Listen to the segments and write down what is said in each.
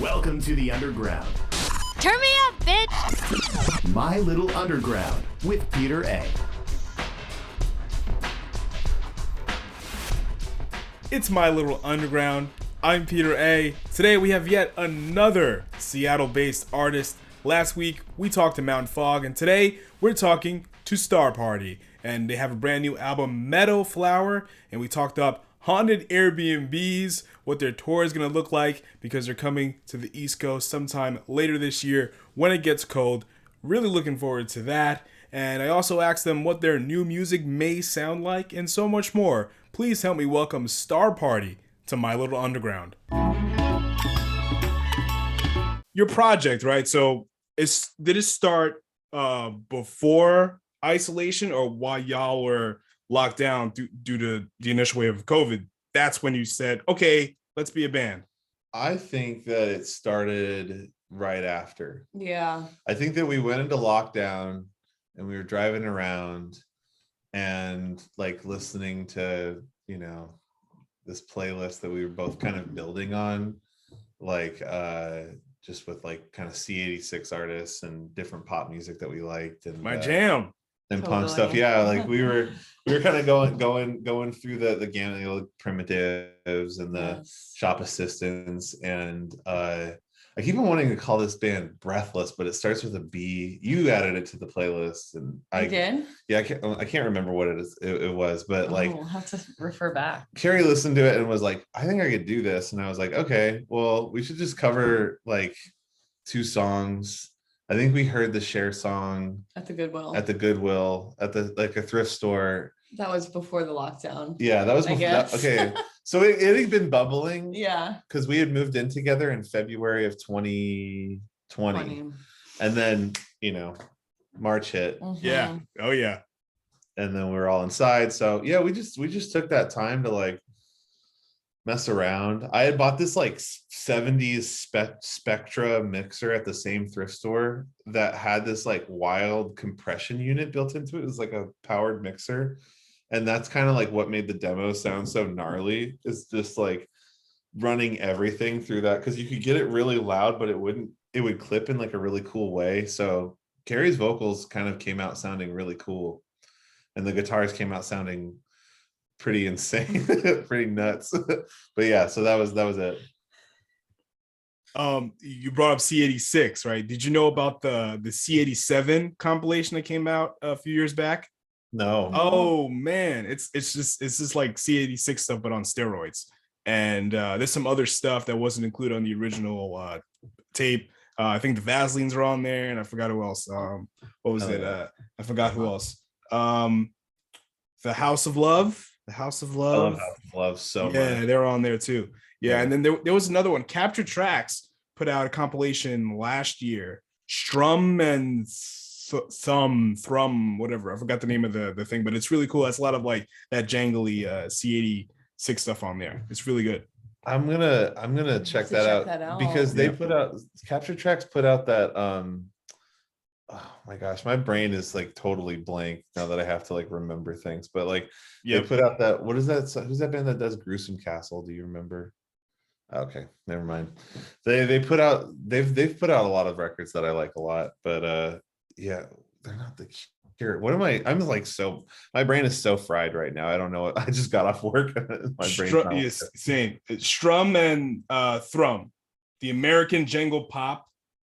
Welcome to the Underground. Turn me up, bitch! My Little Underground with Peter A. It's My Little Underground. I'm Peter A. Today we have yet another Seattle-based artist. Last week we talked to Mountain Fog, and today we're talking to Star Party. And they have a brand new album, Meadow Flower, and we talked up haunted Airbnbs, what their tour is going to look like, because they're coming to the East Coast sometime later this year when it gets cold. Really looking forward to that. And I also asked them what their new music may sound like, and so much more. Please help me welcome Star Party to My Little Underground. Your project, right? So did it start before isolation or while y'all were locked down due to the initial wave of COVID? That's when you said, okay, let's be a band. I think that it started right after. Yeah. I think that we went into lockdown and we were driving around and like listening to, this playlist that we were both kind of building on, like just with like kind of C86 artists and different pop music that we liked and my jam and Totally. punk stuff. Yeah, like we were kind of going through the gamut, like Primitives and the Shop Assistants, and I keep on wanting to call this band Breathless, but it starts with a B. You added it to the playlist, and I did. Yeah, I can't remember what it was, but I'll have to refer back. Carrie listened to it and was like, I think I could do this, and I was like, okay, well, we should just cover like 2 songs. I think we heard the Cher song At the Goodwill. at the like a thrift store. That was before the lockdown. Yeah, that was before that. Okay. So it had been bubbling. Yeah. Because we had moved in together in February of 2020. 20. And then, March hit. Mm-hmm. Yeah. Oh yeah. And then we were all inside. So yeah, we just took that time to like mess around. I had bought this like 70s Spectra mixer at the same thrift store that had this like wild compression unit built into it. It was like a powered mixer. And that's kind of like what made the demo sound so gnarly, is just like running everything through that, because you could get it really loud, but it would clip in like a really cool way. So Carrie's vocals kind of came out sounding really cool, and the guitars came out sounding pretty insane, pretty nuts. But yeah, so that was it. You brought up C86, right? Did you know about the C87 compilation that came out a few years back? No. Oh man, it's just like C86 stuff but on steroids. And there's some other stuff that wasn't included on the original tape. I think the Vaselines are on there, and I forgot who else. What was it? I forgot who else. The House of Love. The House of Love. I love House of Love so much. Yeah, they're on there too. Yeah, and then there was another one. Capture Tracks put out a compilation last year. Strum and Thrum, whatever. I forgot the name of the thing, but it's really cool. That's a lot of like that jangly C86 stuff on there. It's really good. I'm gonna check that out because they put out Capture Tracks put out that oh my gosh, my brain is like totally blank now that I have to like remember things. But like they put out that, what is that? Who's that band that does Gruesome Castle? Do you remember? Okay, never mind. They've put out a lot of records that I like a lot, but yeah, they're not the Cure. What am I? I'm like my brain is so fried right now. I don't know. I just got off work. My brain. Same. Strum and Thrum, the American Jangle Pop,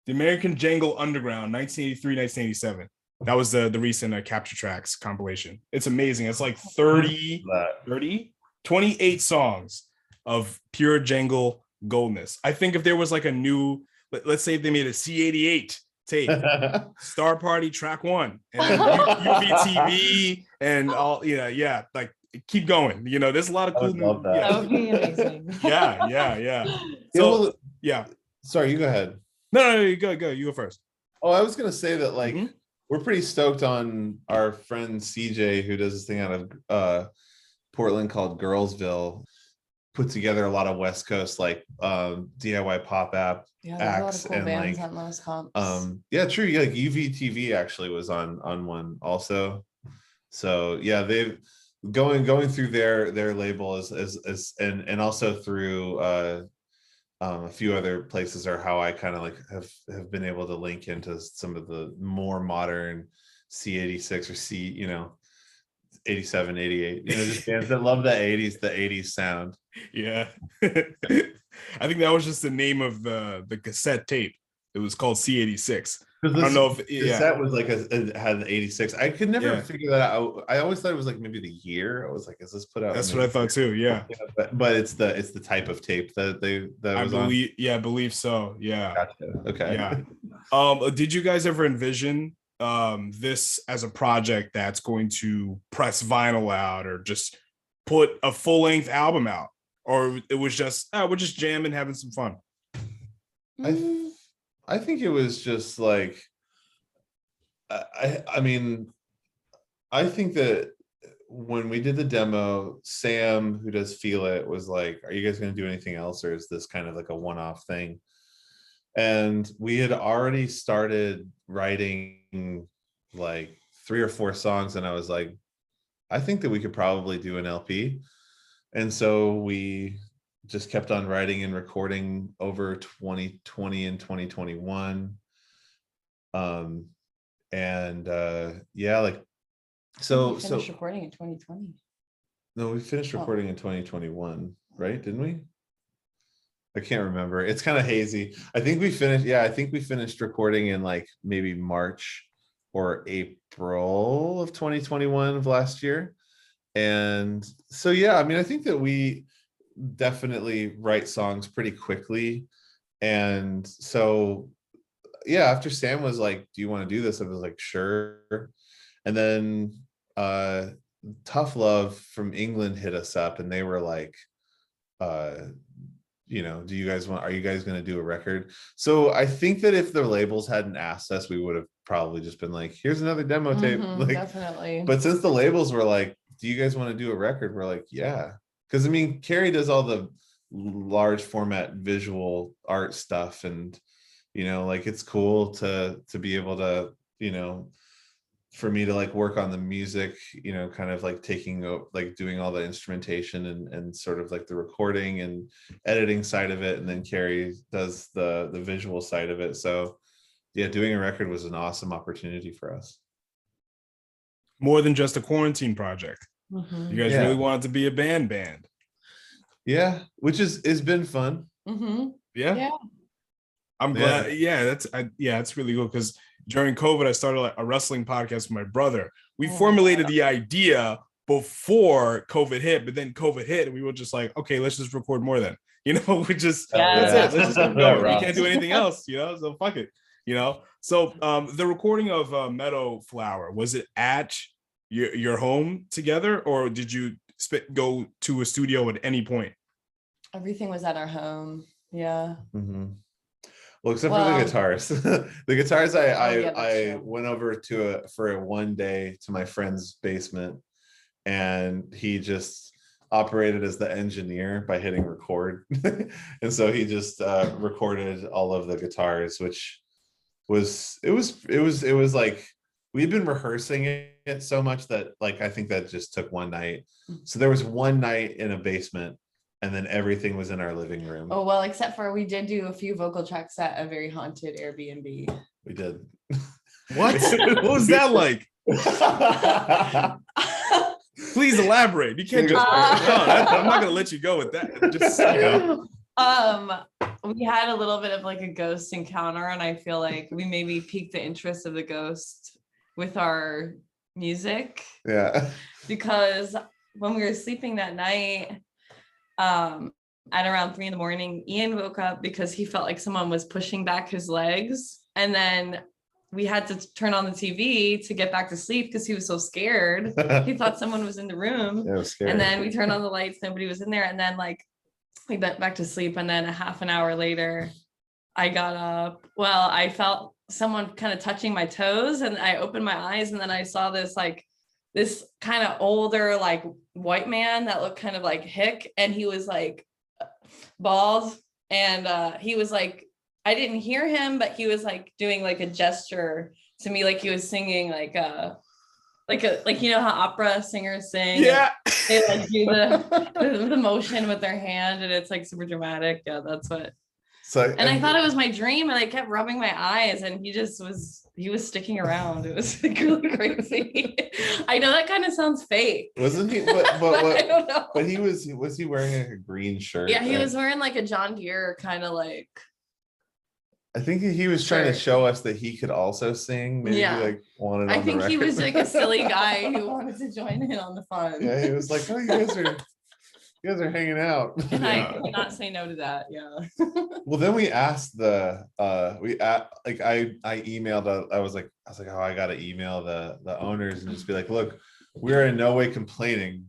the American Jangle Underground, 1983, 1987. That was the recent Capture Tracks compilation. It's amazing. It's like 28 songs of pure jangle goldness. I think if there was like a new, let's say if they made a C88 tape, Star Party track 1 and UVTV and all, like keep going. There's a lot of cool. That would be amazing. Yeah. So yeah. Sorry, you go ahead. No, you go. You go first. Oh, I was gonna say that like we're pretty stoked on our friend CJ, who does this thing out of Portland called Girlsville. Put together a lot of West Coast like DIY pop app acts, cool and bands like on those comps. yeah, true. Like UVTV actually was on one also. So yeah, they've going through their label is and also through A few other places are how I kind of like have been able to link into some of the more modern C86 or C, 87, 88, just bands that love the 80s sound. Yeah. I think that was just the name of the cassette tape. It was called C86. I don't know if The set was like it had an 86. I could never figure that out. I always thought it was like maybe the year. I was like, is this put out? That's what I thought too. Yeah. But it's the type of tape that I was believe on. yeah, I believe so. Yeah. Gotcha. Okay. Yeah. Did you guys ever envision this as a project that's going to press vinyl out or just put a full-length album out? Or it was just we're just jamming, having some fun? I think it was just like I mean, I think that when we did the demo, Sam, who does Feel It, was like, are you guys going to do anything else, or is this kind of like a one-off thing? And we had already started writing like 3 or 4 songs, and I was like, I think that we could probably do an LP. And so we just kept on writing and recording over 2020 and 2021. Like so we finished recording in 2020. No, we finished recording in 2021, right? Didn't we? I can't remember. It's kind of hazy. I think we finished recording in like maybe March or April of 2021 of last year. And so I mean, I think that we definitely write songs pretty quickly. And so after Sam was like, do you want to do this? I was like, sure. And then Tough Love from England hit us up, and they were like, are you guys going to do a record? So I think that if the labels hadn't asked us, we would have probably just been like, here's another demo tape. Definitely. But since the labels were like, do you guys want to do a record? We're like, yeah. Because I mean, Carrie does all the large format visual art stuff, and like it's cool to be able to, for me to like work on the music, kind of like doing all the instrumentation and sort of like the recording and editing side of it, and then Carrie does the visual side of it. So doing a record was an awesome opportunity for us. More than just a quarantine project. You guys really wanted to be a band. Yeah, which has been fun. Yeah. I'm glad. It's really cool, because during COVID, I started like a wrestling podcast with my brother. We formulated the idea before COVID hit, but then COVID hit, and we were just like, okay, let's just record more then. We just that's it. Let's just keep going. We can't do anything else, so fuck it. So the recording of Meadow Flower, was it at your home together, or did you go to a studio at any point? Everything was at our home. Yeah. Well, except for the guitars. The guitars, I went over for a one day to my friend's basement, and he just operated as the engineer by hitting record. And so he just recorded all of the guitars, which was like, we've been rehearsing it so much that like I think that just took one night. So there was one night in a basement, and then everything was in our living room. Oh, well, except for we did do a few vocal tracks at a very haunted Air Bnb. We did. What? What was that like? Please elaborate. You can't just I'm not gonna let you go with that. Just we had a little bit of like a ghost encounter, and I feel like we maybe piqued the interest of the ghost with our music. Yeah. Because when we were sleeping that night, at around 3 a.m, Ian woke up because he felt like someone was pushing back his legs, and then we had to turn on the TV to get back to sleep because he was so scared. He thought someone was in the room. Yeah, it was scary. And then we turned on the lights, nobody was in there, and then like we went back to sleep, and then a half an hour later I got up. Well, I felt someone kind of touching my toes, and I opened my eyes, and then I saw this kind of older like white man that looked kind of like hick, and he was like bald, and he was like, I didn't hear him, but he was like doing like a gesture to me, like he was singing like how opera singers sing. Yeah. They like do the motion with their hand, and it's like super dramatic. Yeah, that's what So And I thought it was my dream, and I kept rubbing my eyes, and he was sticking around. It was like really crazy. I know that kind of sounds fake. wasn't he? But I don't know. but he was he wearing like a green shirt? Yeah, he was wearing like a John Deere kind of like. I think he was trying to Shirt. show us that he could also sing. Maybe Yeah. he like wanted. I on think the he record. was like a silly guy who wanted to join in on the fun. Yeah, he was like, "Oh, you guys are hanging out." And I Yeah. cannot say no to that. Yeah. Well, then we asked I emailed. I was like, oh, I got to email the owners and just be like, look, we're in no way complaining,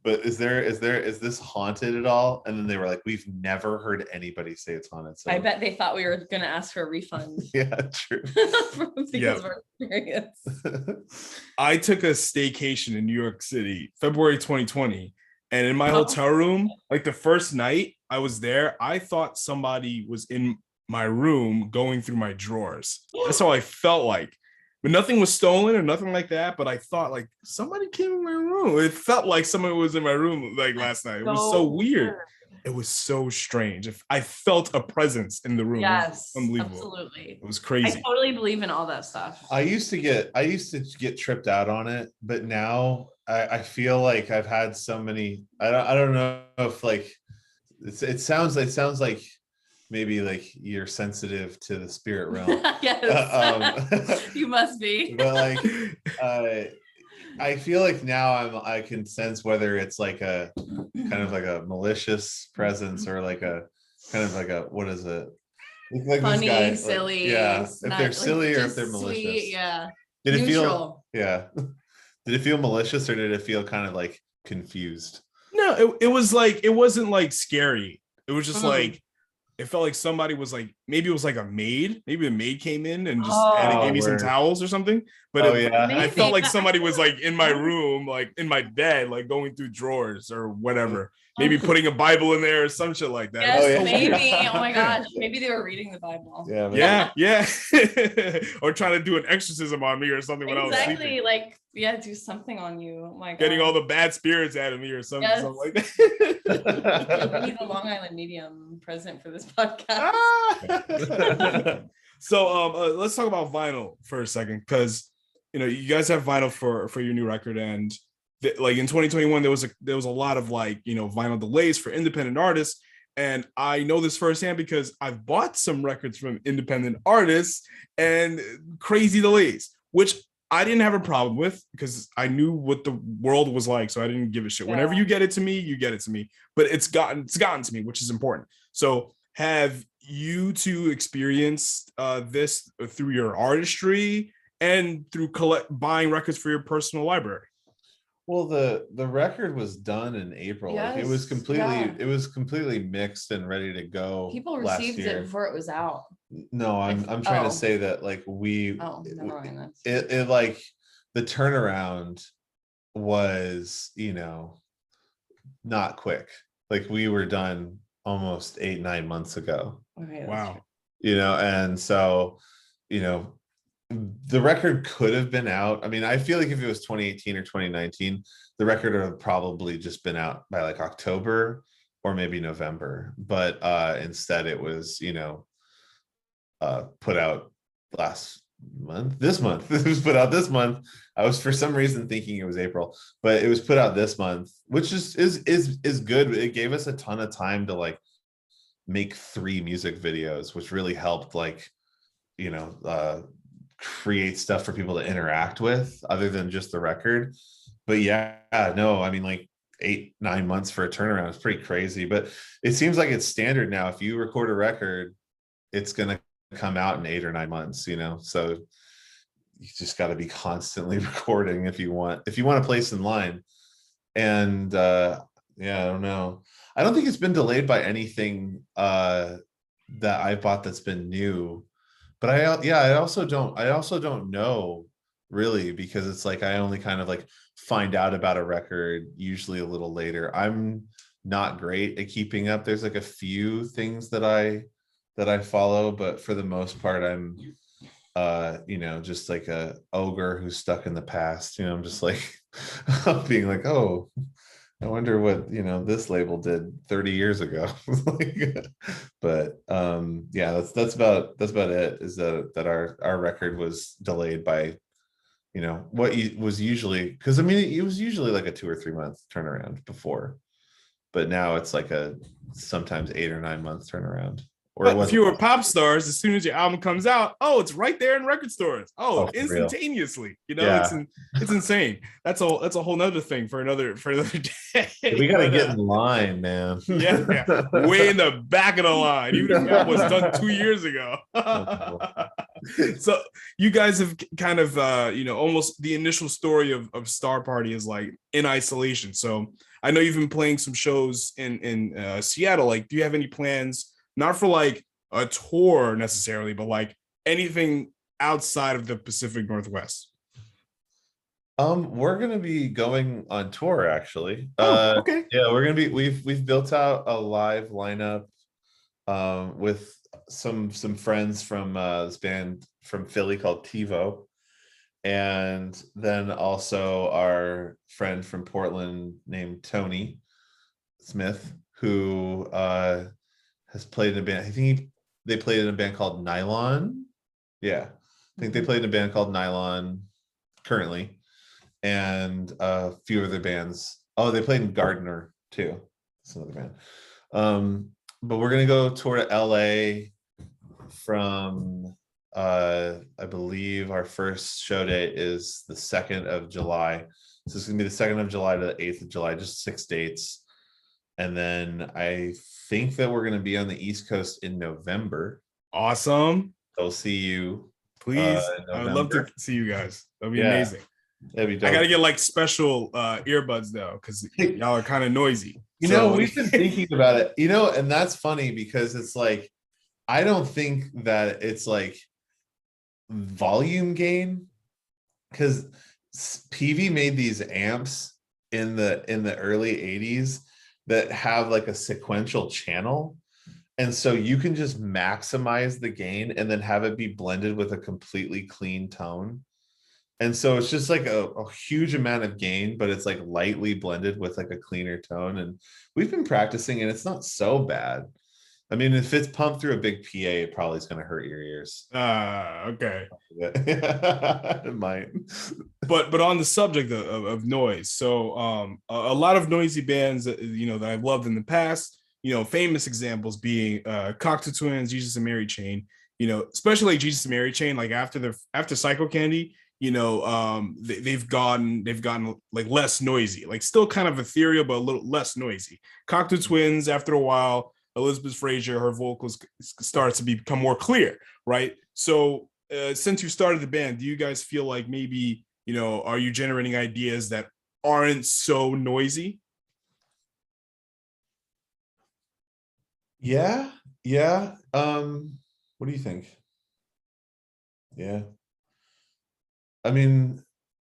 but is this haunted at all? And then they were like, we've never heard anybody say it's haunted. So I bet they thought we were going to ask for a refund yeah, true. because of our experience. I took a staycation in New York City, February 2020. And in my hotel room, like the first night I was there, I thought somebody was in my room going through my drawers. That's how I felt like. But nothing was stolen or nothing like that. But I thought like somebody came in my room. It felt like someone was in my room like last night. It was so weird. It was so strange. I felt a presence in the room. Yes, Unbelievable. absolutely. It was I crazy. totally believe in all that stuff. I used to get tripped out on it, but now I feel like I've had so many. I don't know if like it sounds like maybe like you're sensitive to the spirit realm. Yes, you must be. But like I feel like now I can sense whether it's like a kind of like a malicious presence or like a kind of like a what is it? Like Funny, this guy, silly. yeah. If not- they're silly or if just they're malicious. sweet, yeah. Did it feel? Neutral. Yeah. Did it feel malicious or did it feel kind of like confused? No, it was like it wasn't like scary. It was just Mhm. like it felt like somebody was like maybe it was like a maid. Maybe the maid came in and just Oh, gave me some word. towels or something. But Oh, it- yeah. I Maybe. felt like somebody was like in my room, like in my bed, like going through drawers or whatever. Maybe putting a Bible in there or some shit like that. Yes, Oh, yeah. maybe. Oh my gosh. Maybe they were reading the Bible. Yeah. Yeah. or trying to do an exorcism on me or something when I was Exactly. sleeping. Like, yeah, do something on you. Oh my god. Getting all the bad spirits out of me or something, Yes. something like that. We need a Long Island medium present for this podcast. So let's talk about vinyl for a second, because you guys have vinyl for your new record, and like in 2021 there was a lot of like vinyl delays for independent artists, and I know this firsthand because I've bought some records from independent artists and crazy delays, which I didn't have a problem with because I knew what the world was like, so I didn't give a shit. Yeah. Whenever you get it to me, you get it to me. But it's gotten to me, which is important. So have you two experienced this through your artistry and through buying records for your personal library? Well, the record was done in April. Like, it was Yes, completely mixed and ready to go. People last received year. it before it was out. No, I'm trying to say that like Oh, never mind. That's it like the turnaround was not quick. Like we were done almost 8-9 months ago. okay. That's Wow. true. And so the record could have been out. I mean, I feel like if it was 2018 or 2019, the record would have probably just been out by like October or maybe November. But instead it was, put out this month. It was put out this month. I was for some reason thinking it was April, but it was put out this month, which is good. It gave us a ton of time to like make 3 music videos, which really helped like, create stuff for people to interact with other than just the record. But yeah, no, I mean like 8-9 months for a turnaround is pretty crazy, but it seems like it's standard now. If you record a record, it's going to come out in 8 or 9 months, so you just got to be constantly recording if you want a place in line. And I don't know. I don't think it's been delayed by anything that I bought that's been new. But I also don't know really, because it's like I only kind of like find out about a record usually a little later. I'm not great at keeping up. There's like a few things that I follow, but for the most part I'm just like a ogre who's stuck in the past. I'm just like being like, oh, I wonder what, this label did 30 years ago. Like, but yeah, that's about it, is that our record was delayed by, was usually, because I mean it was usually like a 2 or 3 month turnaround before, but now it's like a sometimes 8 or 9 month turnaround. Or it But if wasn't. you were pop stars, as soon as your album comes out, oh, it's right there in record stores. Oh, Oh, for real. instantaneously. Yeah. It's insane. That's a whole nother thing for another day. We got to But get in line, man. yeah, way in the back of the line, even if your album was done 2 years ago. So you guys have kind of almost the initial story of Star Party is like in isolation. So I know you've been playing some shows in Seattle. Like, do you have any plans, not for like a tour necessarily, but like anything outside of the Pacific Northwest? We're gonna be going on tour actually. Oh, okay. Yeah, we've built out a live lineup with some friends from this band from Philly called TiVo, and then also our friend from Portland named Tony Smith, who has played in a band. I think they played in a band called Nylon. Yeah, I think they played in a band called Nylon currently, and a few other bands. Oh, they played in Gardner too. That's another band. But we're gonna go tour to LA from I believe our first show date is the 2nd of July. So it's gonna be the 2nd of July to the 8th of July, just 6 dates. And then I think that we're gonna be on the East Coast in November. Awesome. I'll see you. Please. In I would love to November. see you guys. That'd be Yeah. amazing. That'd be I dope. gotta get like special earbuds though, because y'all are kind of noisy. We've been thinking about it, and that's funny because it's like, I don't think that it's like volume gain, because PV made these amps in the early 80s that have like a sequential channel, and so you can just maximize the gain and then have it be blended with a completely clean tone. And so it's just like a huge amount of gain, but it's like lightly blended with like a cleaner tone. And we've been practicing and it's not so bad. I mean, if it's pumped through a big PA, it probably is going to hurt your ears. Okay. It might. But on the subject of noise, so a lot of noisy bands that that I've loved in the past, famous examples being Cocteau Twins, Jesus and Mary Chain, especially like Jesus and Mary Chain, like after Psycho Candy, they've gotten like less noisy, like still kind of ethereal, but a little less noisy. Cocteau Twins, after a while, Elizabeth Fraser, her vocals starts to become more clear, right? So since you started the band, do you guys feel like maybe, are you generating ideas that aren't so noisy? Yeah. What do you think? Yeah. I mean,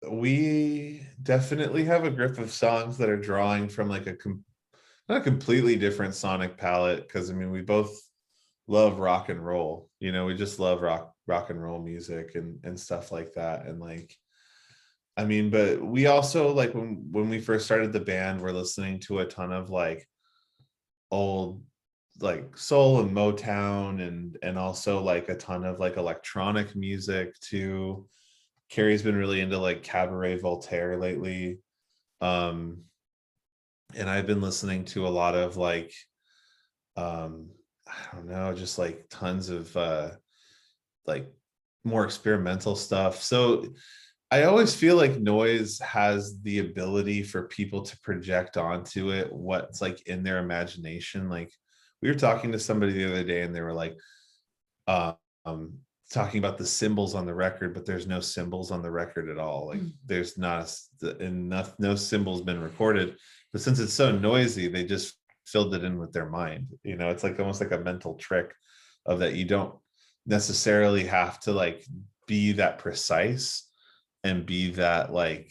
we definitely have a grip of songs that are drawing from like not a completely different sonic palette, because I mean we both love rock and roll. We just love rock and roll music and stuff like that. And like, I mean, but we also like when we first started the band, we're listening to a ton of like old like soul and Motown and also like a ton of like electronic music too. Carrie's been really into like Cabaret Voltaire lately. And I've been listening to a lot of like I don't know, just like tons of like more experimental stuff. So I always feel like noise has the ability for people to project onto it what's like in their imagination. Like we were talking to somebody the other day and they were like talking about the cymbals on the record, but there's no cymbals on the record at all. Like there's not enough, no cymbals been recorded, but since it's so noisy, they just filled it in with their mind. It's like almost like a mental trick of that. You don't necessarily have to like be that precise and be that like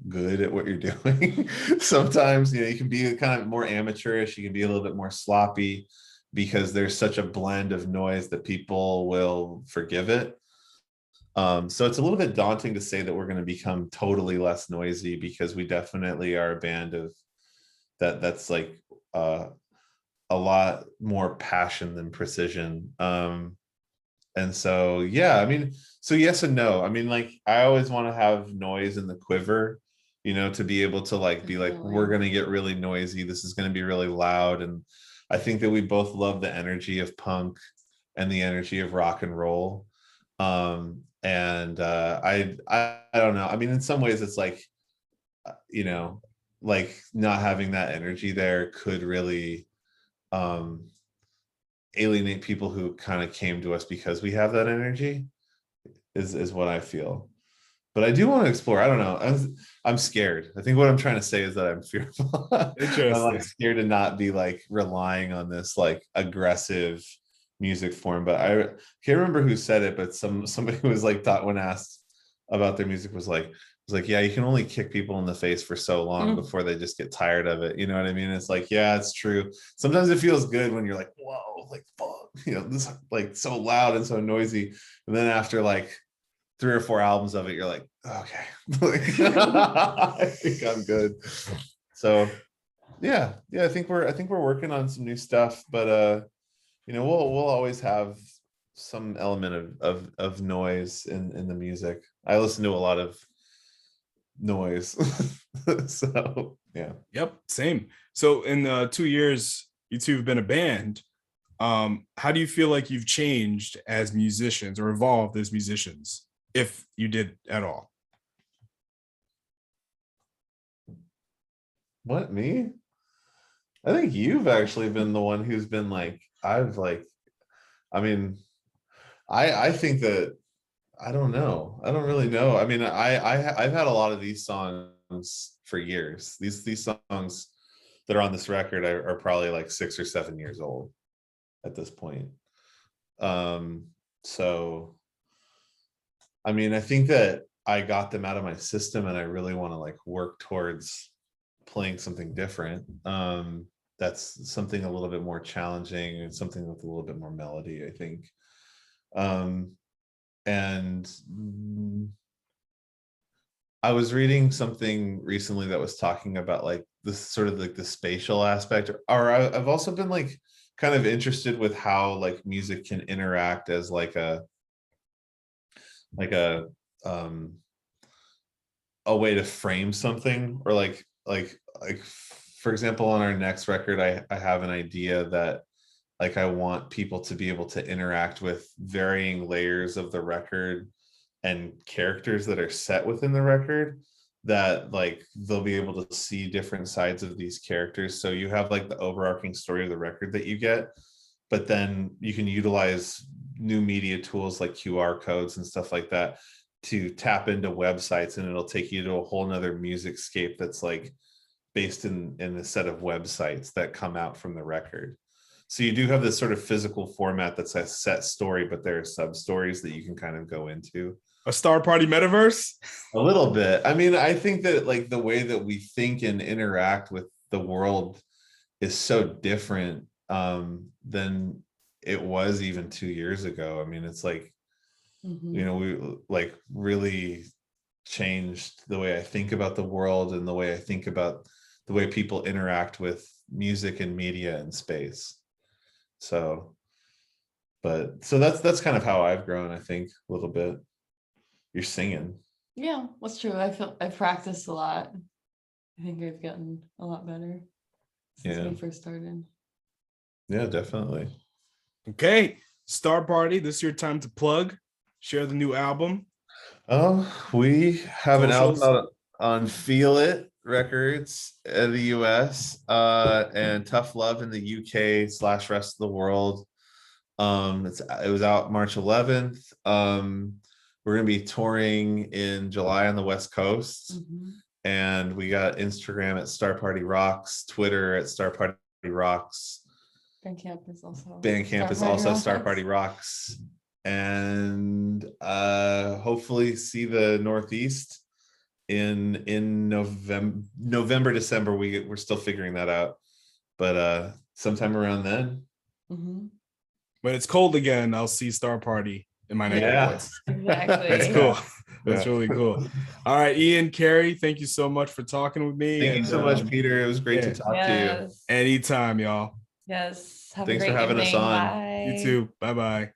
good at what you're doing. Sometimes you can be kind of more amateurish, you can be a little bit more sloppy, because there's such a blend of noise that people will forgive it. So it's a little bit daunting to say that we're going to become totally less noisy, because we definitely are a band of that's like a lot more passion than precision. And so, yeah, I mean, so yes and no. I mean, like, I always want to have noise in the quiver, to be able to like be like, we're going to get really noisy. This is going to be really loud. And I think that we both love the energy of punk and the energy of rock and roll. And I don't know. I mean, in some ways it's like, like not having that energy there could really alienate people who kind of came to us because we have that energy is what I feel. But I do want to explore. I don't know. I'm scared. I think what I'm trying to say is that I'm fearful. Interesting. I'm like scared to not be like relying on this like aggressive music form. But I can't remember who said it, but somebody who was like thought when asked about their music was like, yeah, you can only kick people in the face for so long before they just get tired of it. You know what I mean? It's like, yeah, it's true. Sometimes it feels good when you're like, whoa, like fuck, this like so loud and so noisy. And then after like 3 or 4 albums of it, you're like, okay, I think I'm good. So yeah, I think we're working on some new stuff, but we'll always have some element of noise in the music. I listen to a lot of noise. So yeah. Yep, same. So in 2 years you two have been a band. How do you feel like you've changed as musicians or evolved as musicians, if you did at all? What, me? I think you've actually been the one who's been like, I mean, I think that, I don't know. I don't really know. I mean, I've had a lot of these songs for years. These songs that are on this record are probably like 6 or 7 years old at this point. So I mean, I think that I got them out of my system and I really want to like work towards playing something different. That's something a little bit more challenging and something with a little bit more melody, I think. And I was reading something recently that was talking about like this sort of like the spatial aspect, or I've also been like kind of interested with how like music can interact as like a way to frame something, or like for example, on our next record, I have an idea that like I want people to be able to interact with varying layers of the record and characters that are set within the record, that like they'll be able to see different sides of these characters. So you have like the overarching story of the record that you get, but then you can utilize new media tools like QR codes and stuff like that to tap into websites, and it'll take you to a whole nother music scape that's like based in a set of websites that come out from the record. So you do have this sort of physical format that's a set story, but there are sub stories that you can kind of go into. A Star Party metaverse? A little bit. I mean, I think that like the way that we think and interact with the world is so different than it was even 2 years ago. I mean, it's like, we like really changed the way I think about the world and the way I think about the way people interact with music and media and space. So that's kind of how I've grown, I think, a little bit. You're singing. Yeah, that's true. I've practiced a lot. I think I've gotten a lot better since we first started. Yeah, definitely. Okay, Star Party, this is your time to plug. Share the new album. We have an Socials. album out on Feel It Records in the US, and Tough Love in the UK / rest of the world. It was out March 11th. We're gonna be touring in July on the West Coast, and we got Instagram at Star Party Rocks, Twitter at Star Party Rocks. Bandcamp is also Star Party Rocks, and hopefully see the Northeast in November, December. We're still figuring that out, but sometime around then. When it's cold again, I'll see Star Party in my neck of the woods. Exactly. That's cool. That's Yeah. really cool. All right, Ian, Carrie, thank you so much for talking with me. Thank you and, so much, Peter. It was great to yeah. talk to you. Yes. Anytime, y'all. Yes. Have Thanks a for great having us evening. on. Bye. You too. Bye-bye.